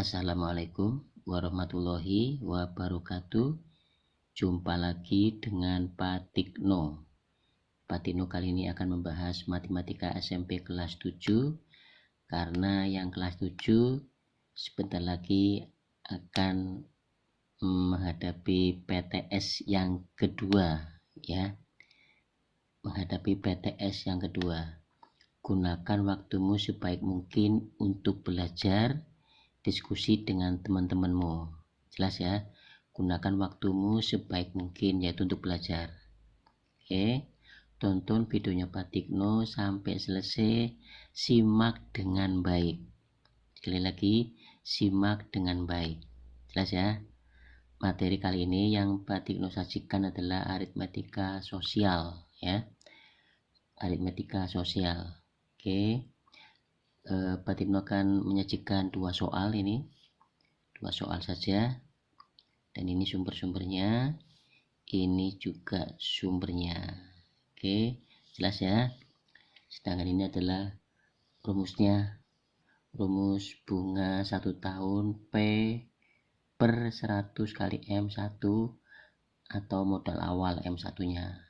Assalamualaikum warahmatullahi wabarakatuh. Jumpa lagi dengan Pak Tikno. Pak Tikno kali ini akan membahas matematika SMP kelas 7, karena yang kelas 7 sebentar lagi akan menghadapi PTS yang kedua, ya. Menghadapi PTS yang kedua. Gunakan waktumu sebaik mungkin untuk belajar, diskusi dengan teman-temanmu. Jelas ya, gunakan waktumu sebaik mungkin, yaitu untuk belajar. Oke, tonton videonya Pak Tikno sampai selesai, simak dengan baik. Sekali lagi, simak dengan baik. Jelas ya. Materi kali ini yang Pak Tikno sajikan adalah aritmetika sosial, ya. Aritmetika sosial. Oke. Pak Tikno akan menyajikan dua soal saja, dan ini sumber-sumbernya, ini juga sumbernya. Oke, jelas ya. Sedangkan ini adalah rumusnya, rumus bunga 1 tahun P per 100 kali M1 atau modal awal M1 nya.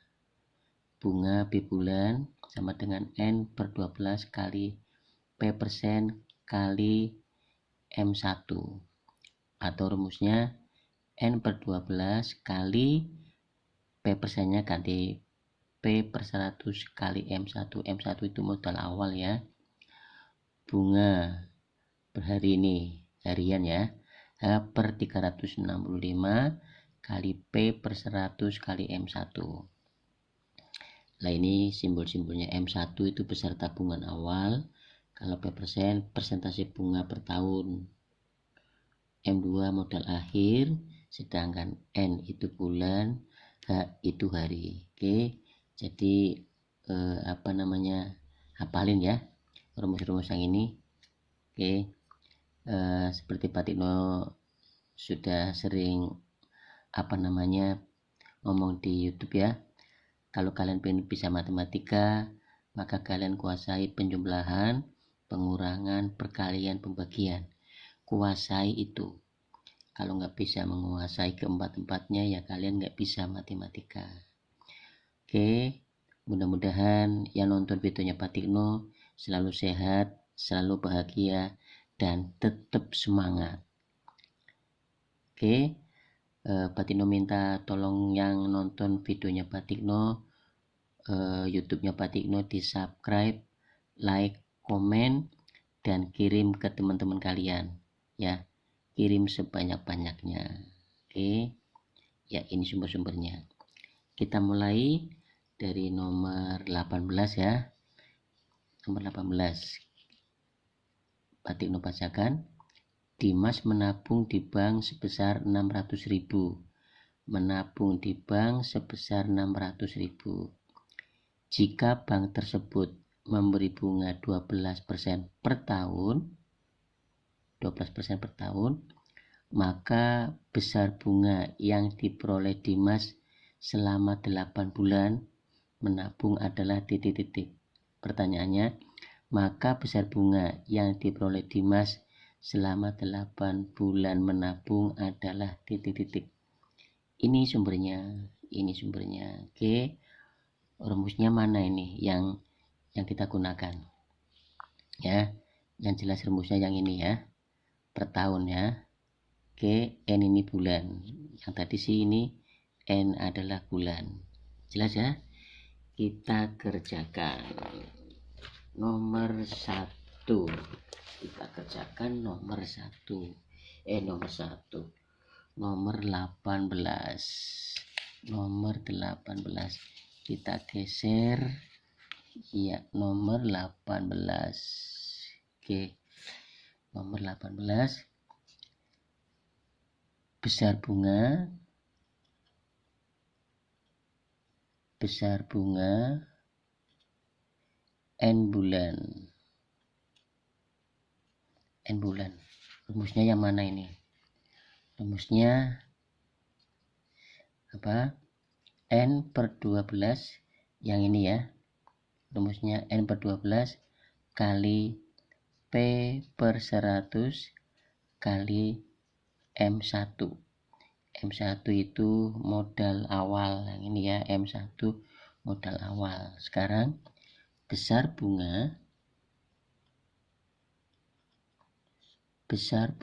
Bunga B bulan sama dengan N per 12 kali P persen kali M1, atau rumusnya N per 12 kali P persennya ganti P per 100 kali M1. M1 itu modal awal ya. Bunga per hari ini, harian ya, H per 365 kali P per 100 kali M1. Nah, ini simbol-simbolnya. M1 itu besar tabungan awal, kalau P persen persentase bunga per tahun, M2 modal akhir, sedangkan N itu bulan, H itu hari. Oke, jadi hafalin ya rumus-rumus yang ini. Oke, seperti Pak Tikno sudah sering ngomong di YouTube ya. Kalau kalian pengen bisa matematika, maka kalian kuasai penjumlahan, pengurangan, perkalian, pembagian. Kuasai itu. Kalau nggak bisa menguasai keempat-empatnya, ya kalian nggak bisa matematika. Oke, mudah-mudahan yang nonton videonya Pak Tikno selalu sehat, selalu bahagia, dan tetap semangat. Oke, Pak Tikno minta tolong yang nonton videonya Pak Tikno, YouTube-nya Pak Tikno di subscribe, like, komen, dan kirim ke teman-teman kalian ya. Kirim sebanyak-banyaknya. Oke, ya, ini sumber-sumbernya. Kita mulai dari nomor 18 ya. Nomor 18 Pak Tikno bacakan. Dimas menabung di bank sebesar 600.000. Menabung di bank sebesar 600.000. Jika bank tersebut memberi bunga 12% per tahun, 12% per tahun, maka besar bunga yang diperoleh Dimas selama 8 bulan menabung adalah titik-titik. Pertanyaannya, maka besar bunga yang diperoleh Dimas selama 8 bulan menabung adalah titik-titik. Ini sumbernya. Oke, rumusnya mana ini yang kita gunakan ya. Yang jelas rumusnya yang ini ya, per tahun ya. Oke, N ini bulan, yang tadi sih ini N adalah bulan. Jelas ya. Kita kerjakan nomor 1. Kita kerjakan nomor 1. Nomor 18. Nomor 18 kita geser ya, nomor 18. Oke, nomor 18. Besar bunga N bulan. Rumusnya yang mana ini? Rumusnya apa? N per 12 yang ini ya. Rumusnya N per 12 kali P per 100 kali M1. M1 itu modal awal, yang ini ya, M1 modal awal. Sekarang besar bunga 8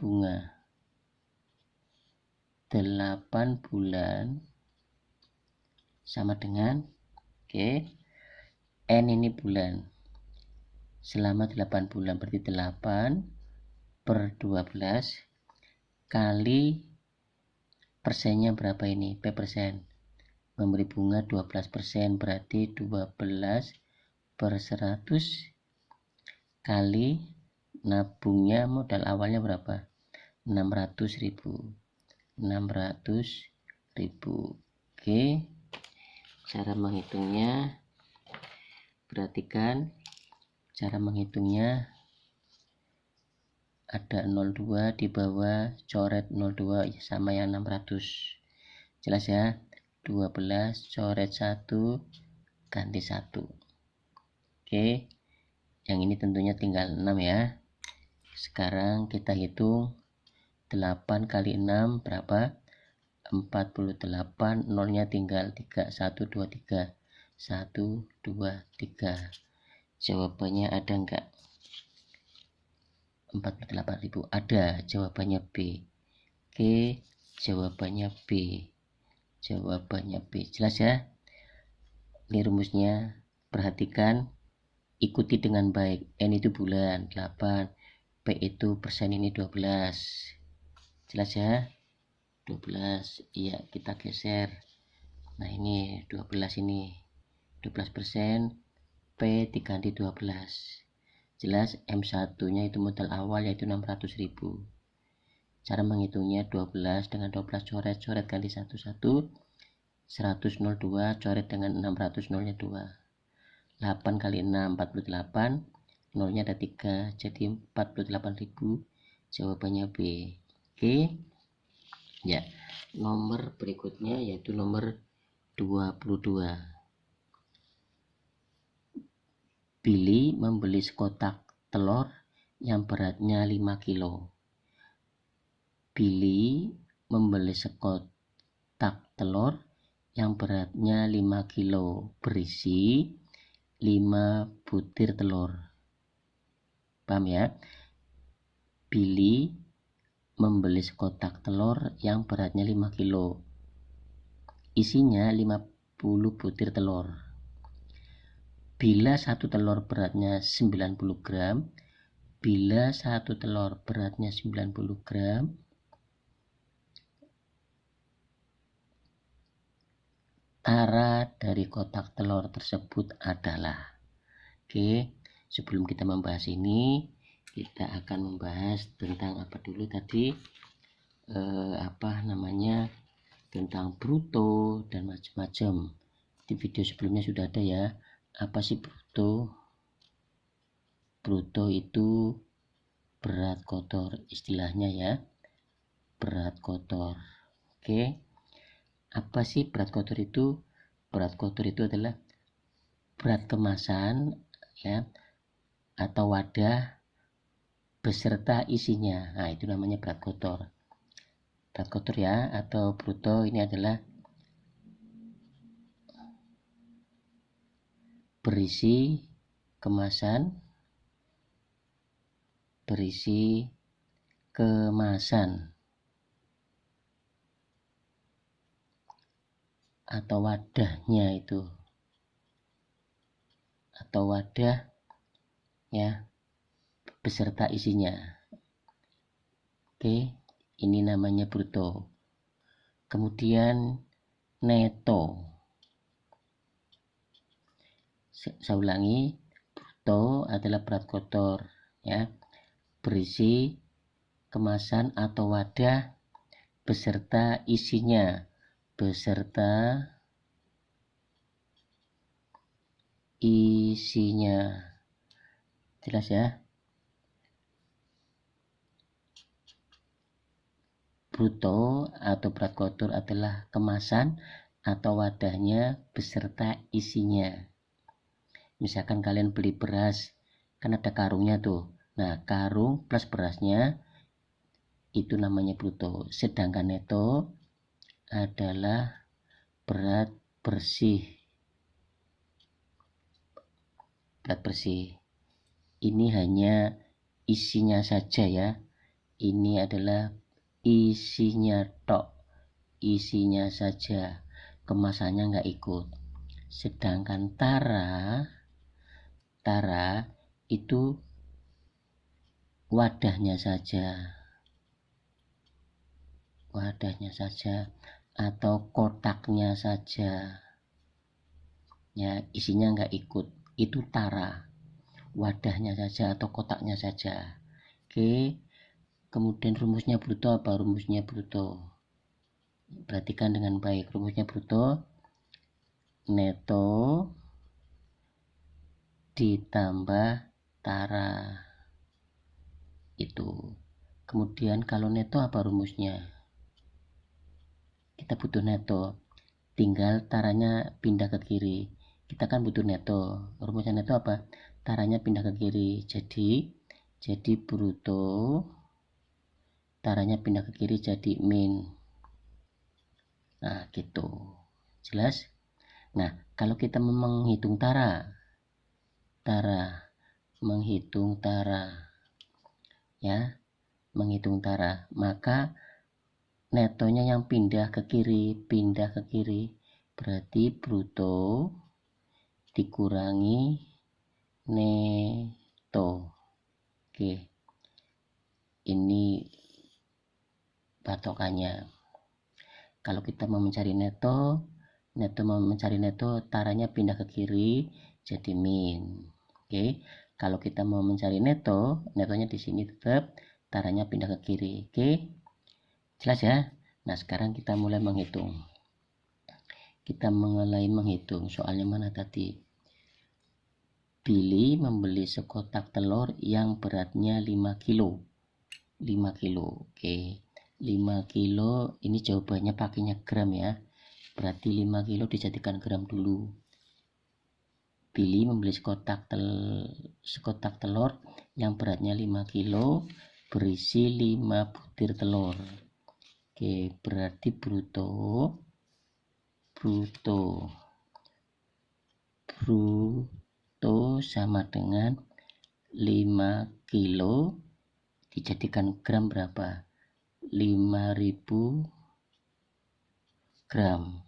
bulan sama dengan N ini bulan, selama 8 bulan berarti 8/12 kali persennya berapa ini, P persen, memberi bunga 12%, berarti 12/100 kali nabungnya modal awalnya berapa, 600.000. Oke, cara menghitungnya, perhatikan cara menghitungnya. Ada 02 di bawah, coret 02 sama yang 600. Jelas ya? 12 coret 1 ganti 1. Oke, yang ini tentunya tinggal 6 ya. Sekarang kita hitung 8 kali 6 berapa? 48. Nolnya tinggal 3. 1, 2, 3. 1, 2, 3. Jawabannya ada enggak? 48.000. Ada, jawabannya B. Oke, jawabannya B. Jawabannya B. Jelas ya? Ini rumusnya. Perhatikan, ikuti dengan baik. N itu bulan 8, P itu persen, ini 12. Jelas ya? 12. Iya, kita geser. Nah, ini 12, ini 12%, P diganti 12. Jelas, M1 nya itu modal awal yaitu 600.000. Cara menghitungnya 12 dengan 12 coret ganti 1, 102 coret dengan 600, nolnya 2. 8 kali 6 48, nolnya ada 3, jadi 48.000. Jawabannya B. Oke ya. Nomor berikutnya yaitu nomor 22. Billy membeli sekotak telur yang beratnya 5 kilo. Billy membeli sekotak telur yang beratnya 5 kilo berisi 5 butir telur. Paham ya? Billy membeli sekotak telur yang beratnya 5 kilo. Isinya 50 butir telur. Bila satu telur beratnya 90 gram, bila satu telur beratnya 90 gram, tara dari kotak telur tersebut adalah. Oke, sebelum kita membahas ini, kita akan membahas tentang apa dulu tadi, tentang bruto dan macam-macam. Di video sebelumnya sudah ada ya. Apa sih bruto? Bruto itu berat kotor, istilahnya ya, berat kotor. Oke, apa sih berat kotor itu? Berat kotor itu adalah berat kemasan ya, atau wadah beserta isinya. Nah, itu namanya berat kotor. Berat kotor ya, atau bruto ini adalah berisi kemasan atau wadahnya itu, atau wadah ya beserta isinya. Oke, ini namanya bruto. Kemudian neto. Saya ulangi, bruto adalah berat kotor ya, berisi kemasan atau wadah beserta isinya, jelas ya. Bruto atau berat kotor adalah kemasan atau wadahnya beserta isinya. Misalkan kalian beli beras, kan ada karungnya tuh. Nah, karung plus berasnya itu namanya bruto. Sedangkan neto adalah berat bersih. Berat bersih. Ini hanya isinya saja ya. Ini adalah isinya tok. Isinya saja. Kemasannya nggak ikut. Sedangkan tara itu wadahnya saja atau kotaknya saja ya, isinya nggak ikut, itu tara, wadahnya saja atau kotaknya saja. Oke, kemudian rumusnya bruto apa? Rumusnya bruto, perhatikan dengan baik. Rumusnya bruto neto ditambah tara itu. Kemudian kalau neto apa rumusnya? Kita butuh neto, tinggal taranya pindah ke kiri. Kita kan butuh neto. Rumusnya neto apa? Taranya pindah ke kiri. Jadi bruto, taranya pindah ke kiri jadi min. Nah, gitu. Jelas? Nah, kalau kita menghitung menghitung tara, maka netonya yang pindah ke kiri, berarti bruto dikurangi neto. Oke, ini patokannya. Kalau kita mau mencari neto taranya pindah ke kiri jadi min. Oke, kalau kita mau mencari netonya di sini tetap, taranya pindah ke kiri. Oke, jelas ya? Nah, sekarang kita mulai menghitung. Soalnya mana tadi? Billy membeli sekotak telur yang beratnya 5 kilo. 5 kilo. Oke. 5 kilo ini jawabannya pakainya gram ya. Berarti 5 kilo dijadikan gram dulu. Billy membeli sekotak telur yang beratnya 5 kilo berisi 5 butir telur. Oke, berarti bruto sama dengan 5 kilo dijadikan gram berapa? 5.000 gram.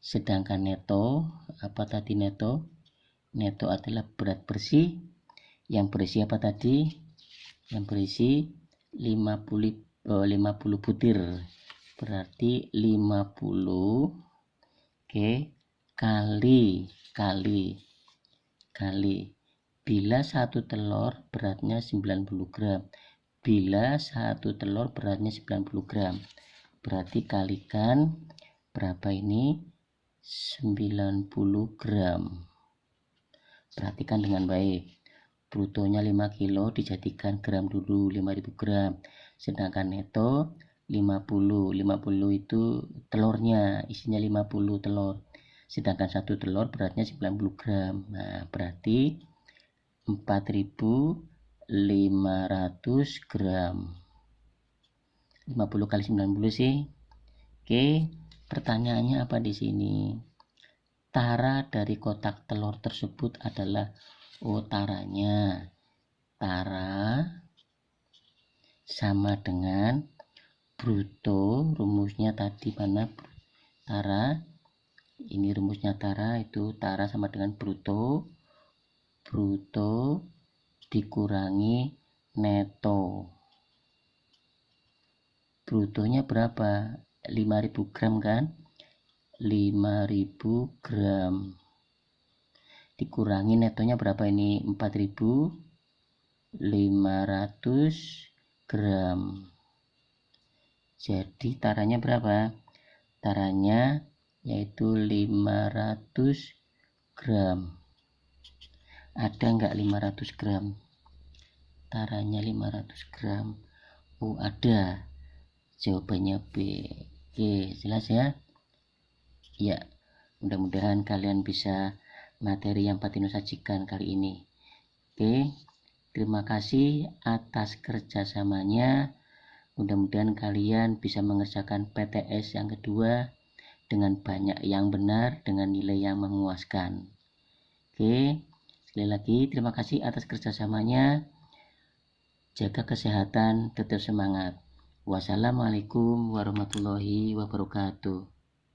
Sedangkan neto, apa tadi neto? Neto adalah berat bersih yang berisi apa tadi? Yang berisi 50 butir. Berarti 50 kali bila satu telur beratnya 90 gram. Bila satu telur beratnya 90 gram, berarti kalikan berapa ini? 90 gram. Perhatikan dengan baik. Brutonya 5 kilo dijadikan gram dulu, 5.000 gram. Sedangkan neto 50 itu telurnya, isinya 50 telur. Sedangkan satu telur beratnya 90 gram. Nah, berarti 4.500 gram. 50 kali 90 sih. Oke, pertanyaannya apa di sini? Tara dari kotak telur tersebut adalah tara sama dengan bruto. Rumusnya tadi mana? Tara. Ini rumusnya tara, itu tara sama dengan bruto dikurangi neto. Brutonya berapa? 5.000 gram kan? 5.000 gram dikurangi netonya berapa ini? 4.500 gram. Jadi taranya berapa? Taranya yaitu 500 gram. Ada enggak 500 gram? Taranya 500 gram. Oh, ada. Jawabannya B. Oke, jelas ya? Ya, mudah-mudahan kalian bisa materi yang Pak Tino sajikan kali ini. Oke, terima kasih atas kerjasamanya. Mudah-mudahan kalian bisa mengerjakan PTS yang kedua dengan banyak yang benar, dengan nilai yang memuaskan. Oke, sekali lagi terima kasih atas kerjasamanya. Jaga kesehatan, tetap semangat. Wassalamualaikum warahmatullahi wabarakatuh.